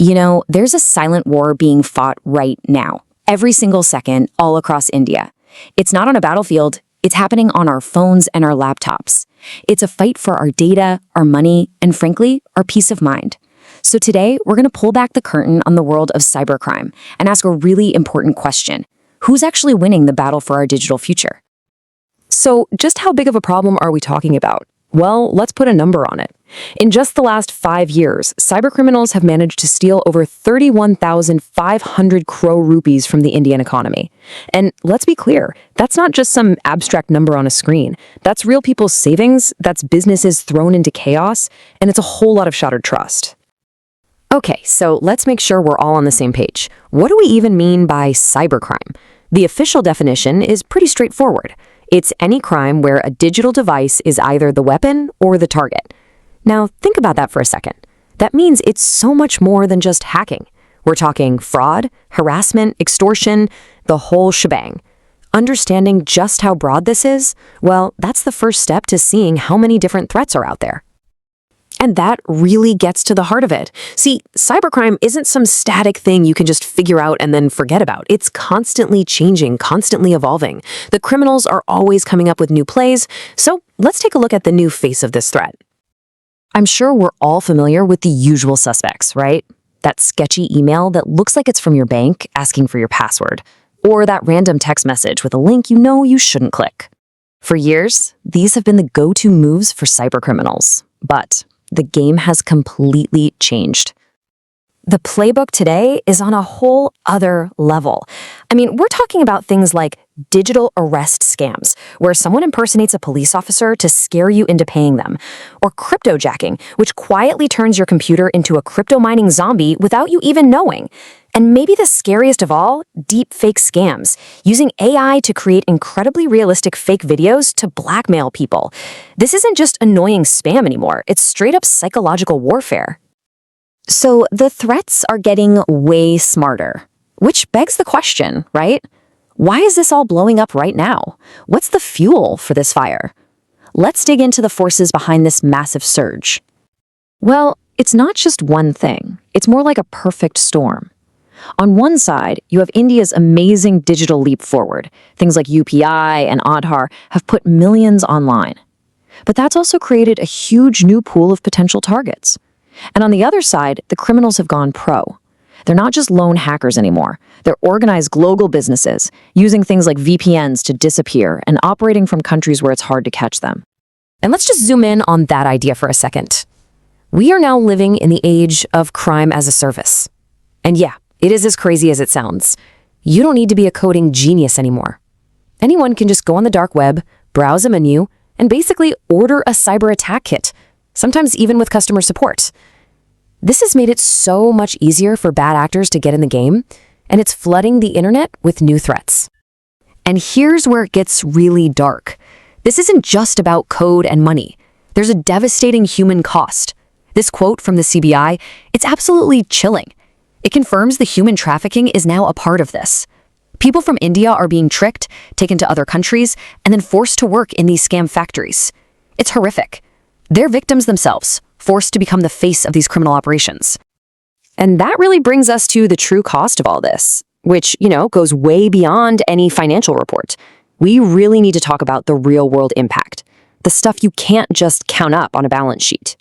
You know, there's a silent war being fought right now, every single second, all across India. It's not on a battlefield, it's happening on our phones and our laptops. It's a fight for our data, our money, and frankly, our peace of mind. So today, we're going to pull back the curtain on the world of cybercrime and ask a really important question. Who's actually winning the battle for our digital future? So just how big of a problem are we talking about? Well, let's put a number on it. In just the last 5 years, cybercriminals have managed to steal over 31,500 crore rupees from the Indian economy. And let's be clear, that's not just some abstract number on a screen. That's real people's savings, that's businesses thrown into chaos, and it's a whole lot of shattered trust. Okay, so let's make sure we're all on the same page. What do we even mean by cybercrime? The official definition is pretty straightforward. It's any crime where a digital device is either the weapon or the target. Now, think about that for a second. That means it's so much more than just hacking. We're talking fraud, harassment, extortion, the whole shebang. Understanding just how broad this is, well, that's the first step to seeing how many different threats are out there. And that really gets to the heart of it. See, cybercrime isn't some static thing you can just figure out and then forget about. It's constantly changing, constantly evolving. The criminals are always coming up with new plays, so let's take a look at the new face of this threat. I'm sure we're all familiar with the usual suspects, right? That sketchy email that looks like it's from your bank asking for your password, or that random text message with a link you know you shouldn't click. For years, these have been the go-to moves for cybercriminals, but the game has completely changed. The playbook today is on a whole other level. I mean, we're talking about things like digital arrest scams, where someone impersonates a police officer to scare you into paying them, or cryptojacking, which quietly turns your computer into a crypto mining zombie without you even knowing. And maybe the scariest of all, deepfake scams, using AI to create incredibly realistic fake videos to blackmail people. This isn't just annoying spam anymore, it's straight up psychological warfare. So the threats are getting way smarter, which begs the question, right? Why is this all blowing up right now? What's the fuel for this fire? Let's dig into the forces behind this massive surge. Well, it's not just one thing. It's more like a perfect storm. On one side, you have India's amazing digital leap forward. Things like UPI and Aadhaar have put millions online. But that's also created a huge new pool of potential targets. And on the other side, the criminals have gone pro. They're not just lone hackers anymore. They're organized global businesses, using things like VPNs to disappear and operating from countries where it's hard to catch them. And let's just zoom in on that idea for a second. We are now living in the age of crime as a service. And yeah, it is as crazy as it sounds. You don't need to be a coding genius anymore. Anyone can just go on the dark web, browse a menu, and basically order a cyber attack kit, sometimes even with customer support. This has made it so much easier for bad actors to get in the game, and it's flooding the internet with new threats. And here's where it gets really dark. This isn't just about code and money. There's a devastating human cost. This quote from the CBI, it's absolutely chilling. It confirms the human trafficking is now a part of this. People from India are being tricked, taken to other countries, and then forced to work in these scam factories. It's horrific. They're victims themselves, forced to become the face of these criminal operations. And that really brings us to the true cost of all this, which, goes way beyond any financial report. We really need to talk about the real-world impact, the stuff you can't just count up on a balance sheet.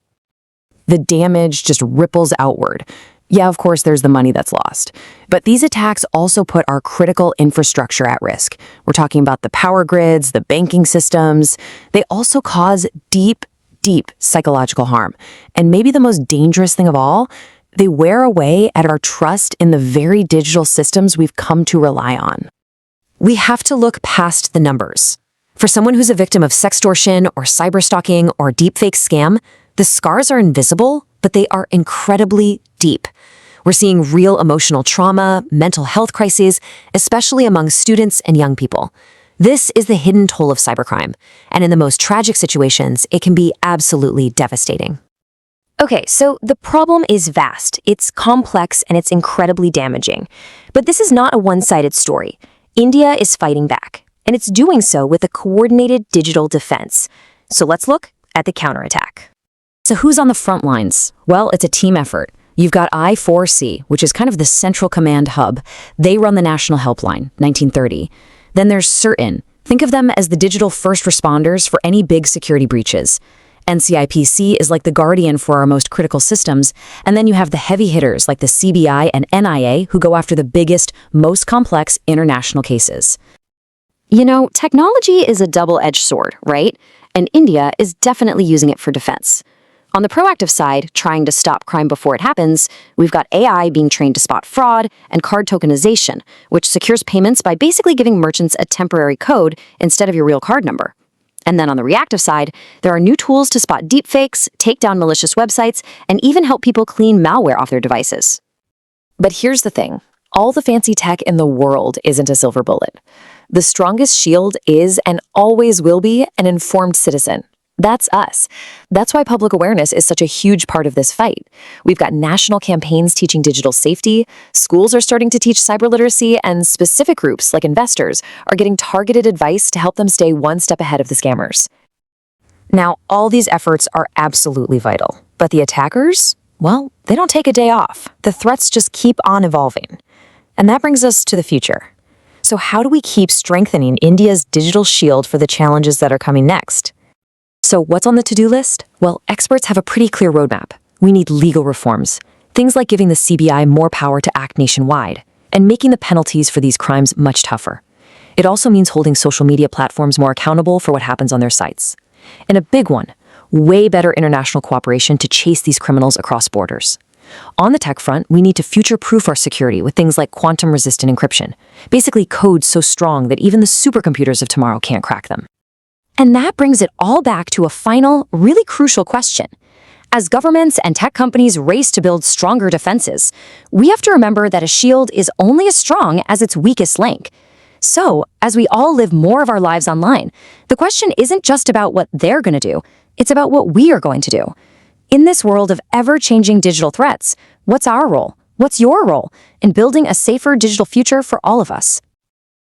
The damage just ripples outward. Yeah, of course, there's the money that's lost. But these attacks also put our critical infrastructure at risk. We're talking about the power grids, the banking systems. They also cause deep psychological harm. And maybe the most dangerous thing of all, they wear away at our trust in the very digital systems we've come to rely on. We have to look past the numbers. For someone who's a victim of sextortion or cyberstalking or deepfake scam, the scars are invisible, but they are incredibly deep. We're seeing real emotional trauma, mental health crises, especially among students and young people. This is the hidden toll of cybercrime, and in the most tragic situations, it can be absolutely devastating. Okay, so the problem is vast, it's complex, and it's incredibly damaging. But this is not a one-sided story. India is fighting back, and it's doing so with a coordinated digital defense. So let's look at the counterattack. So who's on the front lines? Well, it's a team effort. You've got I4C, which is kind of the central command hub. They run the National Helpline, 1930. Then there's CERTIN. Think of them as the digital first responders for any big security breaches. NCIPC is like the guardian for our most critical systems, and then you have the heavy hitters like the CBI and NIA who go after the biggest, most complex international cases. You know, technology is a double-edged sword, right? And India is definitely using it for defense. On the proactive side, trying to stop crime before it happens, we've got AI being trained to spot fraud and card tokenization, which secures payments by basically giving merchants a temporary code instead of your real card number. And then on the reactive side, there are new tools to spot deepfakes, take down malicious websites, and even help people clean malware off their devices. But here's the thing. All the fancy tech in the world isn't a silver bullet. The strongest shield is and always will be an informed citizen. That's us. That's why public awareness is such a huge part of this fight. We've got national campaigns teaching digital safety, schools are starting to teach cyber literacy, and specific groups like investors are getting targeted advice to help them stay one step ahead of the scammers. Now, all these efforts are absolutely vital, but the attackers, well, they don't take a day off. The threats just keep on evolving. And that brings us to the future. So how do we keep strengthening India's digital shield for the challenges that are coming next? So what's on the to-do list? Well, experts have a pretty clear roadmap. We need legal reforms. Things like giving the CBI more power to act nationwide and making the penalties for these crimes much tougher. It also means holding social media platforms more accountable for what happens on their sites. And a big one, way better international cooperation to chase these criminals across borders. On the tech front, we need to future-proof our security with things like quantum-resistant encryption, basically code so strong that even the supercomputers of tomorrow can't crack them. And that brings it all back to a final, really crucial question. As governments and tech companies race to build stronger defenses, we have to remember that a shield is only as strong as its weakest link. So, as we all live more of our lives online, the question isn't just about what they're going to do, it's about what we are going to do. In this world of ever-changing digital threats, what's our role? What's your role in building a safer digital future for all of us?